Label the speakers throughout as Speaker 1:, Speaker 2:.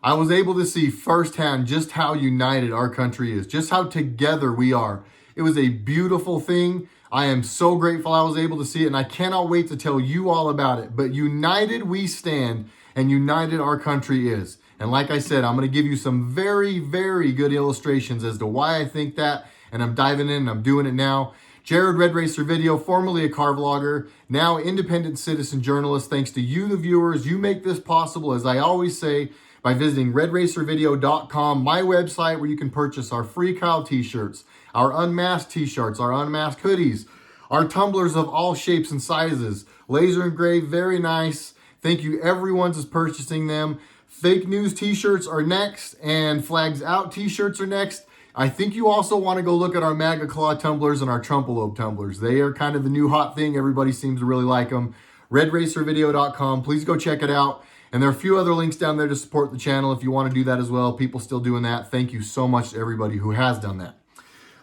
Speaker 1: I was able to see firsthand just how united our country is, just how together we are. It was a beautiful thing. I am so grateful I was able to see it, and I cannot wait to tell you all about it. But united we stand, and united our country is. And like I said, I'm going to give you some very, very good illustrations as to why I think that, and I'm diving in and I'm doing it now. Jared RedRacer Video, formerly a car vlogger, now independent citizen journalist. Thanks to you, the viewers. You make this possible, as I always say, by visiting RedRacerVideo.com, my website where you can purchase our free Kyle t-shirts, our unmasked t-shirts, our unmasked hoodies, our tumblers of all shapes and sizes, laser engraved, very nice. Thank you everyone who's purchasing them. Fake news t-shirts are next, and flags out t-shirts are next. I think you also want to go look at our MAGA Claw tumblers and our Trumpelope tumblers. They are kind of the new hot thing. Everybody seems to really like them. RedRacerVideo.com. Please go check it out. And there are a few other links down there to support the channel if you want to do that as well. People still doing that. Thank you so much to everybody who has done that.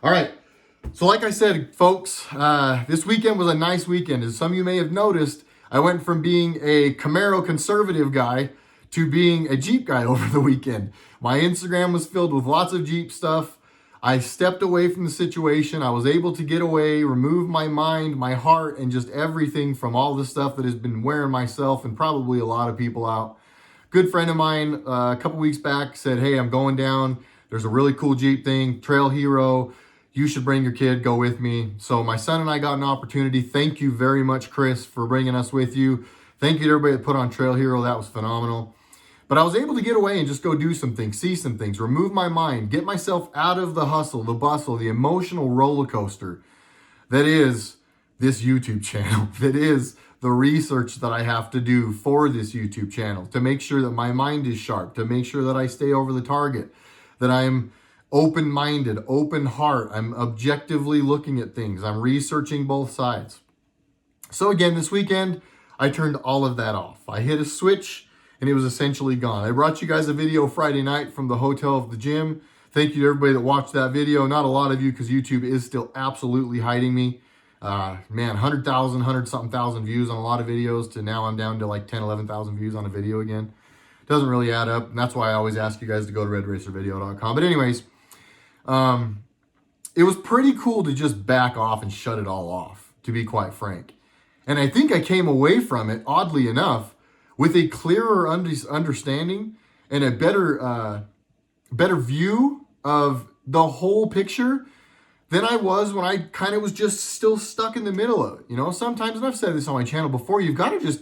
Speaker 1: All right. So like I said, folks, this weekend was a nice weekend. As some of you may have noticed, I went from being a Camaro conservative guy to being a Jeep guy over the weekend. My Instagram was filled with lots of Jeep stuff. I stepped away from the situation. I was able to get away, remove my mind, my heart, and just everything from all the stuff that has been wearing myself and probably a lot of people out. Good friend of mine a couple weeks back said, hey, I'm going down. There's a really cool Jeep thing, Trail Hero. You should bring your kid, go with me. So my son and I got an opportunity. Thank you very much, Chris, for bringing us with you. Thank you to everybody that put on Trail Hero. That was phenomenal. But I was able to get away and just go do some things, see some things, remove my mind, get myself out of the hustle, the bustle, the emotional roller coaster that is this YouTube channel, that is the research that I have to do for this YouTube channel to make sure that my mind is sharp, to make sure that I stay over the target, that I'm open-minded, open heart, I'm objectively looking at things, I'm researching both sides. So again, this weekend, I turned all of that off. I hit a switch and it was essentially gone. I brought you guys a video Friday night from the hotel of the gym. Thank you to everybody that watched that video. Not a lot of you, because YouTube is still absolutely hiding me. Man, 100,000, 100-something thousand views on a lot of videos to now I'm down to like 10, 11,000 views on a video again. Doesn't really add up, and that's why I always ask you guys to go to RedRacerVideo.com. But anyways, it was pretty cool to just back off and shut it all off, to be quite frank. And I think I came away from it, oddly enough, with a clearer understanding and a better view of the whole picture than I was when I kind of was just still stuck in the middle of it. You know, sometimes, and I've said this on my channel before, you've got to just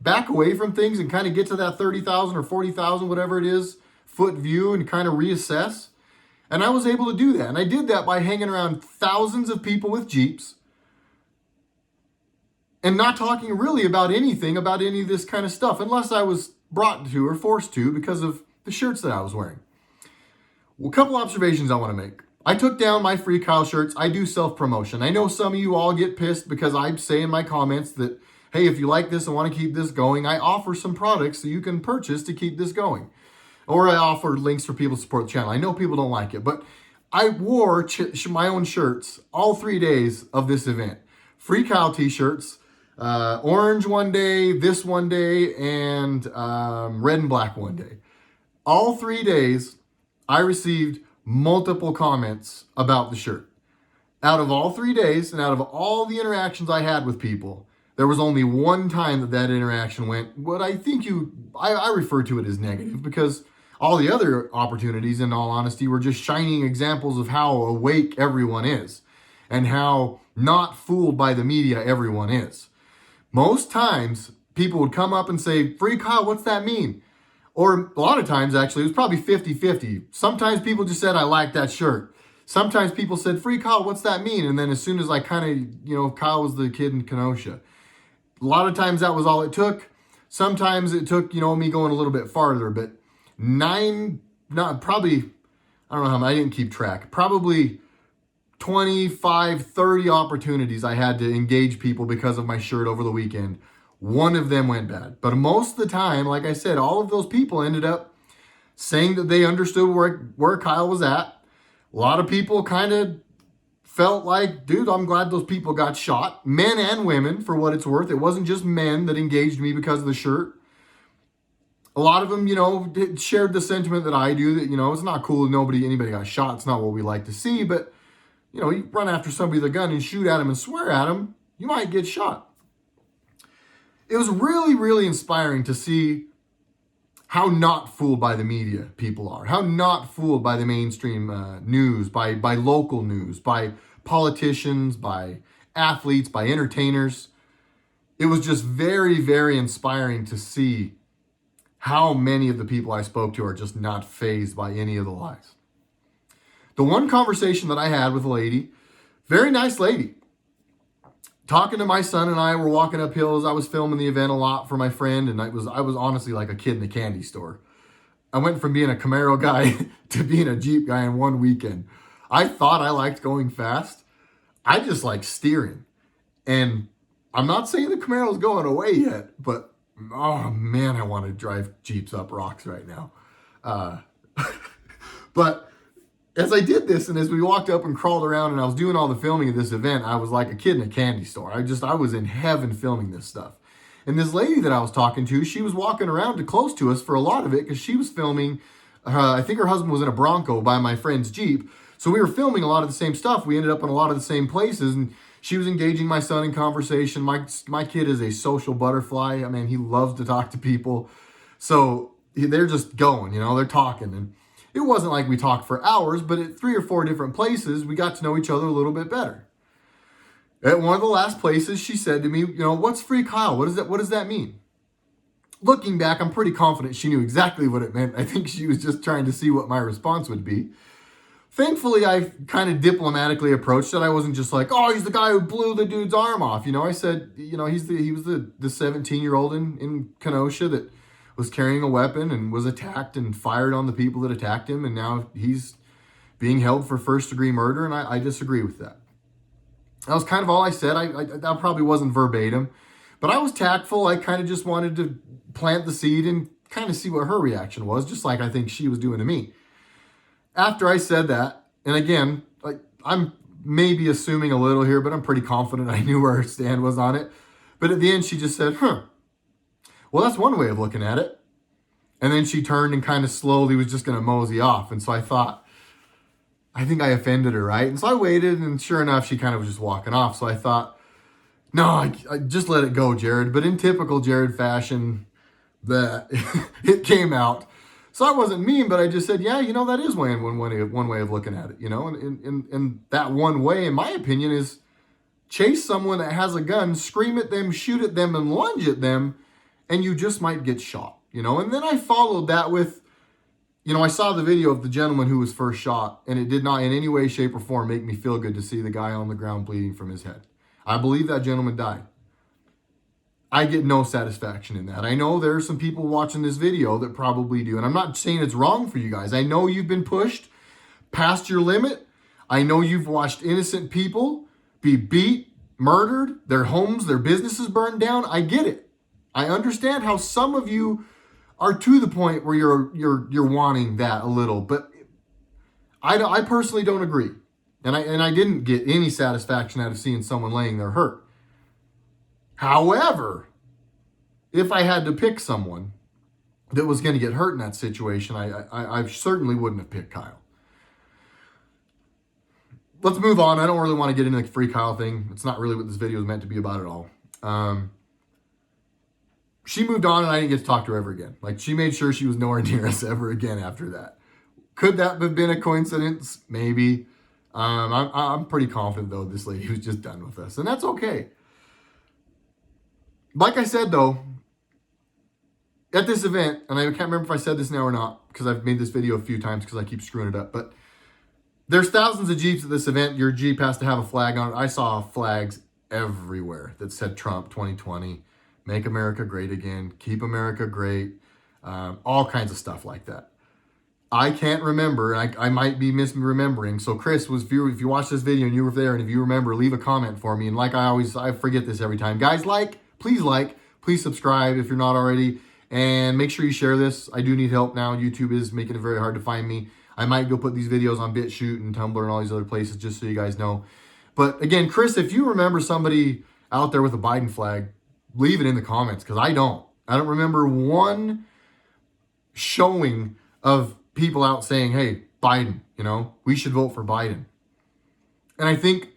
Speaker 1: back away from things and kind of get to that 30,000 or 40,000, whatever it is, foot view and kind of reassess. And I was able to do that. And I did that by hanging around thousands of people with Jeeps and not talking really about anything, about any of this kind of stuff, unless I was brought to or forced to because of the shirts that I was wearing. Well, a couple observations I want to make. I took down my free Kyle shirts. I do self-promotion. I know some of you all get pissed because I say in my comments that, hey, if you like this and want to keep this going, I offer some products that you can purchase to keep this going. Or I offer links for people to support the channel. I know people don't like it, but I wore my own shirts all 3 days of this event. Free Kyle t-shirts, orange one day, this one day, and red and black one day. All 3 days, I received multiple comments about the shirt. Out of all 3 days, and out of all the interactions I had with people, there was only one time that interaction went, what I think I refer to it as negative, because all the other opportunities, in all honesty, were just shining examples of how awake everyone is and how not fooled by the media everyone is. Most times, people would come up and say, free Kyle, what's that mean? Or a lot of times, actually, it was probably 50-50. Sometimes people just said, I like that shirt. Sometimes people said, free Kyle, what's that mean? And then as soon as I kind of, Kyle was the kid in Kenosha. A lot of times that was all it took. Sometimes it took, me going a little bit farther, but I don't know how many, I didn't keep track. Probably 25, 30 opportunities I had to engage people because of my shirt over the weekend. One of them went bad. But most of the time, like I said, all of those people ended up saying that they understood where Kyle was at. A lot of people kind of felt like, dude, I'm glad those people got shot. Men and women, for what it's worth. It wasn't just men that engaged me because of the shirt. A lot of them, shared the sentiment that I do that, it's not cool anybody got shot. It's not what we like to see, but, you run after somebody with a gun and shoot at them and swear at them, you might get shot. It was really, really inspiring to see how not fooled by the media people are, how not fooled by the mainstream news, by local news, by politicians, by athletes, by entertainers. It was just very, very inspiring to see how many of the people I spoke to are just not fazed by any of the lies. The one conversation that I had with a lady, very nice lady, talking to my son and I were walking up hills. I was filming the event a lot for my friend, and I was honestly like a kid in a candy store. I went from being a Camaro guy to being a Jeep guy in one weekend. I thought I liked going fast. I just like steering. And I'm not saying the Camaro's going away yet, but oh man, I want to drive Jeeps up rocks right now. But as I did this, and as we walked up and crawled around and I was doing all the filming of this event, I was like a kid in a candy store. I was in heaven filming this stuff. And this lady that I was talking to, she was walking around close to us for a lot of it because she was filming, I think her husband was in a Bronco by my friend's Jeep. So we were filming a lot of the same stuff. We ended up in a lot of the same places, and she was engaging my son in conversation. My kid is a social butterfly. I mean, he loves to talk to people. So they're just going, they're talking. And it wasn't like we talked for hours, but at 3 or 4 different places, we got to know each other a little bit better. At one of the last places, she said to me, what's free Kyle? What does that mean? Looking back, I'm pretty confident she knew exactly what it meant. I think she was just trying to see what my response would be. Thankfully, I kind of diplomatically approached it. I wasn't just like, oh, he's the guy who blew the dude's arm off. I said, he was the 17-year-old in Kenosha that was carrying a weapon and was attacked and fired on the people that attacked him. And now he's being held for first-degree murder. And I disagree with that. That was kind of all I said. That probably wasn't verbatim, but I was tactful. I kind of just wanted to plant the seed and kind of see what her reaction was, just like I think she was doing to me. After I said that, and again, I'm maybe assuming a little here, but I'm pretty confident I knew where her stand was on it. But at the end, she just said, well, that's one way of looking at it. And then she turned and kind of slowly was just going to mosey off. And so I thought, I think I offended her, right? And so I waited, and sure enough, she kind of was just walking off. So I thought, no, I just let it go, Jared. But in typical Jared fashion, it came out. So I wasn't mean, but I just said, yeah, that is one way of looking at it, and that one way, in my opinion, is chase someone that has a gun, scream at them, shoot at them, and lunge at them, and you just might get shot, And then I followed that with, I saw the video of the gentleman who was first shot, and it did not in any way, shape, or form make me feel good to see the guy on the ground bleeding from his head. I believe that gentleman died. I get no satisfaction in that. I know there are some people watching this video that probably do, and I'm not saying it's wrong for you guys. I know you've been pushed past your limit. I know you've watched innocent people be beat, murdered, their homes, their businesses burned down. I get it. I understand how some of you are to the point where you're wanting that a little, but I personally don't agree. And I didn't get any satisfaction out of seeing someone laying there hurt. However, if I had to pick someone that was going to get hurt in that situation, I certainly wouldn't have picked Kyle. Let's move on. I don't really want to get into the free Kyle thing. It's not really what this video is meant to be about at all. She moved on, and I didn't get to talk to her ever again. She made sure she was nowhere near us ever again after that. Could that have been a coincidence? Maybe. I'm pretty confident, though, this lady was just done with us, and that's okay. Like I said, though, at this event, and I can't remember if I said this now or not, because I've made this video a few times because I keep screwing it up, but there's thousands of Jeeps at this event. Your Jeep has to have a flag on it. I saw flags everywhere that said Trump 2020, Make America Great Again, Keep America Great, all kinds of stuff like that. I can't remember. I might be misremembering. So Chris, if you watch this video and you were there, and if you remember, leave a comment for me. And I forget this every time. Guys, please subscribe if you're not already, and make sure you share this. I do need help now. YouTube is making it very hard to find me. I might go put these videos on BitChute and Tumblr and all these other places just so you guys know. But again, Chris, if you remember somebody out there with a Biden flag, leave it in the comments, because I don't remember one showing of people out saying, hey, Biden, we should vote for Biden. And I think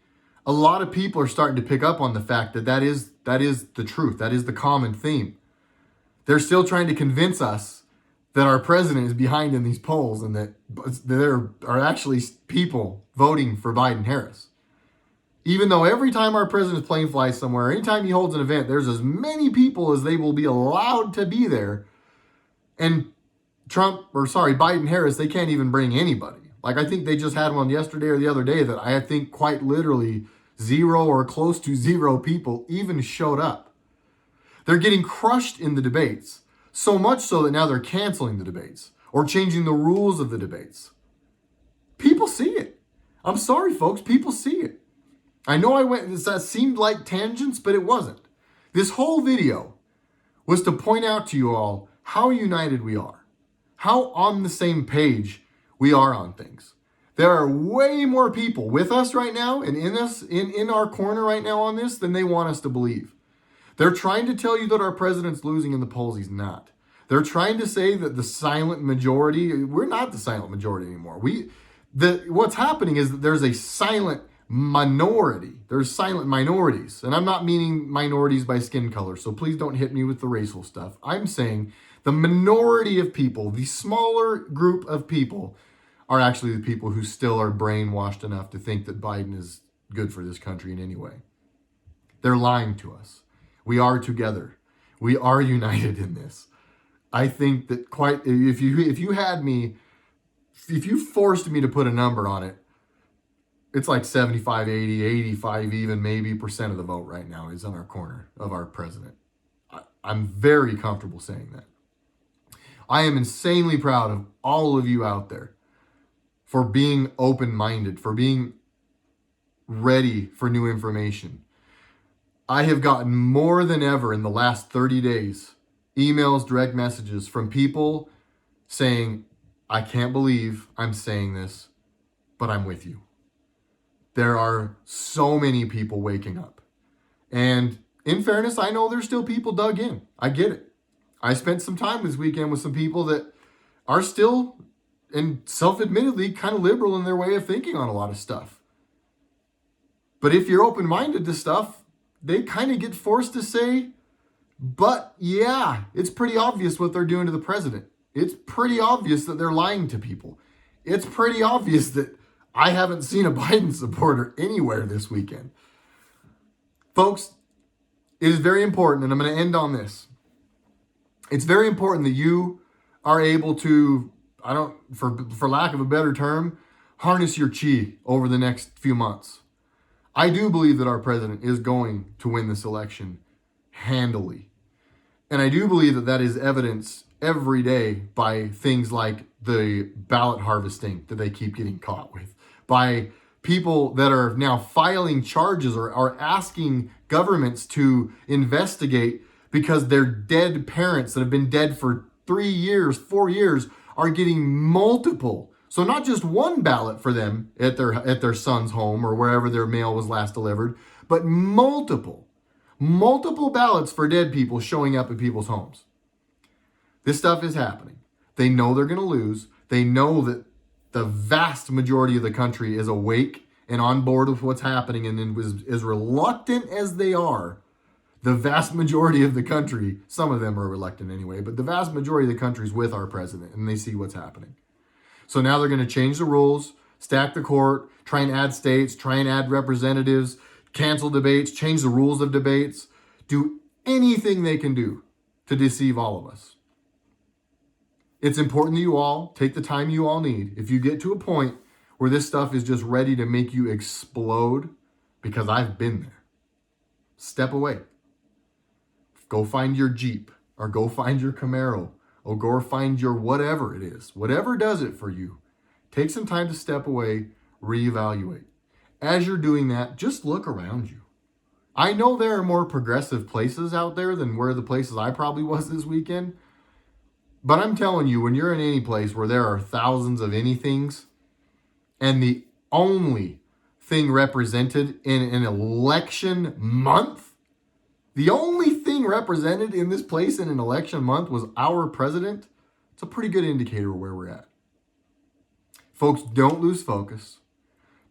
Speaker 1: a lot of people are starting to pick up on the fact that is the truth. That is the common theme. They're still trying to convince us that our president is behind in these polls and that there are actually people voting for Biden-Harris. Even though every time our president's plane flies somewhere, anytime he holds an event, there's as many people as they will be allowed to be there. And Biden-Harris, they can't even bring anybody. Like, I think they just had one yesterday or the other day that I think quite literally 0 or close to 0 people even showed up. They're getting crushed in the debates, so much so that now they're canceling the debates or changing the rules of the debates. People see it. I'm sorry, folks, people see it. I know that seemed like tangents, but it wasn't. This whole video was to point out to you all how united we are, how on the same page we are on things. There are way more people with us right now and in our corner right now on this than they want us to believe. They're trying to tell you that our president's losing in the polls. He's not. They're trying to say that the silent majority, we're not the silent majority anymore. What's happening is that there's a silent minority. There's silent minorities. And I'm not meaning minorities by skin color, so please don't hit me with the racial stuff. I'm saying the minority of people, the smaller group of people, are actually the people who still are brainwashed enough to think that Biden is good for this country in any way. They're lying to us. We are together. We are united in this. I think that if you forced me to put a number on it, it's like 75, 80, 85 even maybe percent of the vote right now is on our corner of our president. I'm very comfortable saying that. I am insanely proud of all of you out there for being open-minded, for being ready for new information. I have gotten more than ever in the last 30 days, emails, direct messages from people saying, I can't believe I'm saying this, but I'm with you. There are so many people waking up. And in fairness, I know there's still people dug in. I get it. I spent some time this weekend with some people that are still, and self-admittedly, kind of liberal in their way of thinking on a lot of stuff. But if you're open-minded to stuff, they kind of get forced to say, but yeah, it's pretty obvious what they're doing to the president. It's pretty obvious that they're lying to people. It's pretty obvious that I haven't seen a Biden supporter anywhere this weekend. Folks, it is very important, and I'm going to end on this. It's very important that you are able to, for lack of a better term, harness your chi over the next few months. I do believe that our president is going to win this election handily. And I do believe that that is evidenced every day by things like the ballot harvesting that they keep getting caught with, by people that are now filing charges or are asking governments to investigate because their dead parents that have been dead for 3 years, 4 years are getting multiple. So not just one ballot for them at their son's home or wherever their mail was last delivered, but multiple ballots for dead people showing up at people's homes. This stuff is happening. They know they're going to lose. They know that the vast majority of the country is awake and on board with what's happening, and as reluctant as they are, the vast majority of the country, some of them are reluctant anyway, but the vast majority of the country is with our president, and they see what's happening. So now they're going to change the rules, stack the court, try and add states, try and add representatives, cancel debates, change the rules of debates, do anything they can do to deceive all of us. It's important that you all take the time you all need. If you get to a point where this stuff is just ready to make you explode, because I've been there, step away. Go find your Jeep, or go find your Camaro, or go find your whatever it is. Whatever does it for you, take some time to step away, reevaluate. As you're doing that, just look around you. I know there are more progressive places out there than where the places I probably was this weekend. But I'm telling you, when you're in any place where there are thousands of anythings, and the only thing represented in an election month, the only thing represented in this place in an election month was our president, It's a pretty good indicator of where we're at. Folks, don't lose focus.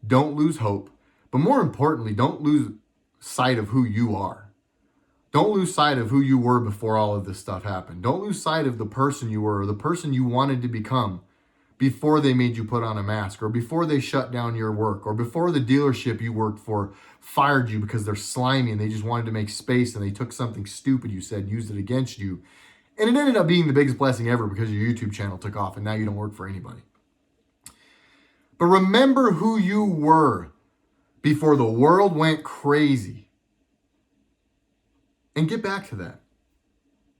Speaker 1: Don't lose hope. But more importantly, don't lose sight of who you are. Don't lose sight of who you were before all of this stuff happened. Don't lose sight of the person you were or the person you wanted to become before they made you put on a mask, or before they shut down your work, or before the dealership you worked for fired you because they're slimy and they just wanted to make space and they took something stupid you said and used it against you. And it ended up being the biggest blessing ever because your YouTube channel took off and now you don't work for anybody. But remember who you were before the world went crazy. And get back to that.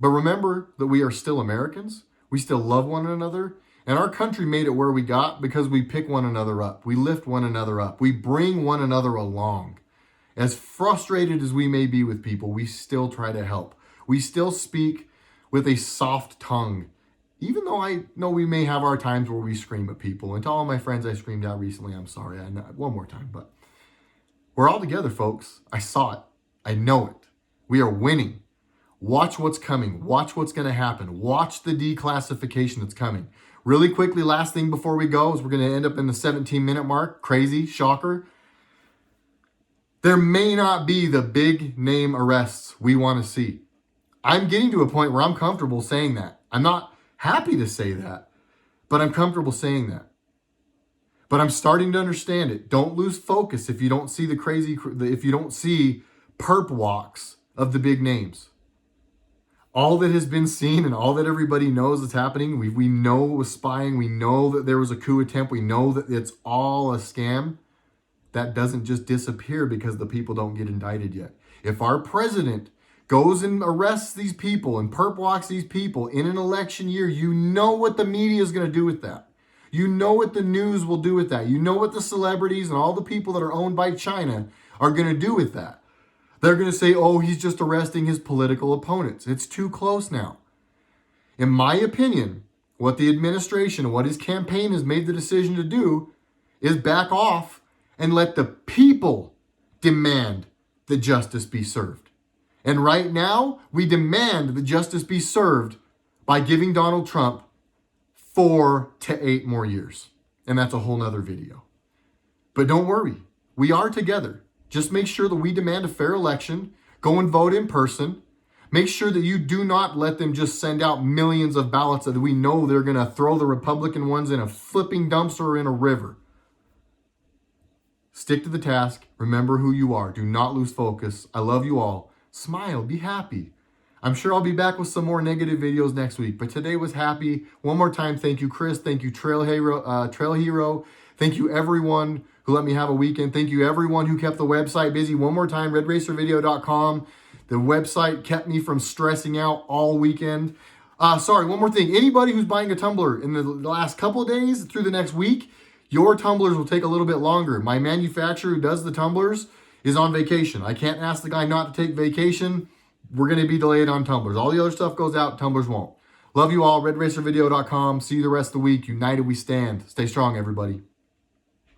Speaker 1: But remember that we are still Americans. We still love one another. And our country made it where we got because we pick one another up. We lift one another up. We bring one another along. As frustrated as we may be with people, we still try to help. We still speak with a soft tongue. Even though I know we may have our times where we scream at people. And to all my friends I screamed at recently, I'm sorry. I know, one more time, but we're all together, folks. I saw it. I know it. We are winning. Watch what's coming. Watch what's going to happen. Watch the declassification that's coming. Really quickly, last thing before we go is we're going to end up in the 17-minute mark. Crazy, shocker. There may not be the big name arrests we want to see. I'm getting to a point where I'm comfortable saying that. I'm not happy to say that, but I'm comfortable saying that. But I'm starting to understand it. Don't lose focus if you don't see if you don't see perp walks of the big names. All that has been seen and all that everybody knows is happening. We know it was spying. We know that there was a coup attempt. We know that it's all a scam. That doesn't just disappear because the people don't get indicted yet. If our president goes and arrests these people and perp walks these people in an election year, you know what the media is going to do with that. You know what the news will do with that. You know what the celebrities and all the people that are owned by China are going to do with that. They're going to say, oh, he's just arresting his political opponents. It's too close now. In my opinion, what the administration, what his campaign has made the decision to do is back off and let the people demand that justice be served. And right now, we demand that justice be served by giving Donald Trump 4 to 8 more years. And that's a whole nother video. But don't worry, we are together. Just make sure that we demand a fair election. Go and vote in person. Make sure that you do not let them just send out millions of ballots that we know they're going to throw the Republican ones in a flipping dumpster or in a river. Stick to the task. Remember who you are. Do not lose focus. I love you all. Smile. Be happy. I'm sure I'll be back with some more negative videos next week, but today was happy. One more time, thank you, Chris. Thank you, Trail Hero. Thank you, everyone who let me have a weekend. Thank you, everyone who kept the website busy. One more time, RedRacerVideo.com. The website kept me from stressing out all weekend. Sorry, one more thing. Anybody who's buying a tumbler in the last couple of days through the next week, your tumblers will take a little bit longer. My manufacturer who does the tumblers is on vacation. I can't ask the guy not to take vacation. We're going to be delayed on tumblers. All the other stuff goes out, tumblers won't. Love you all, RedRacerVideo.com. See you the rest of the week. United we stand. Stay strong, everybody.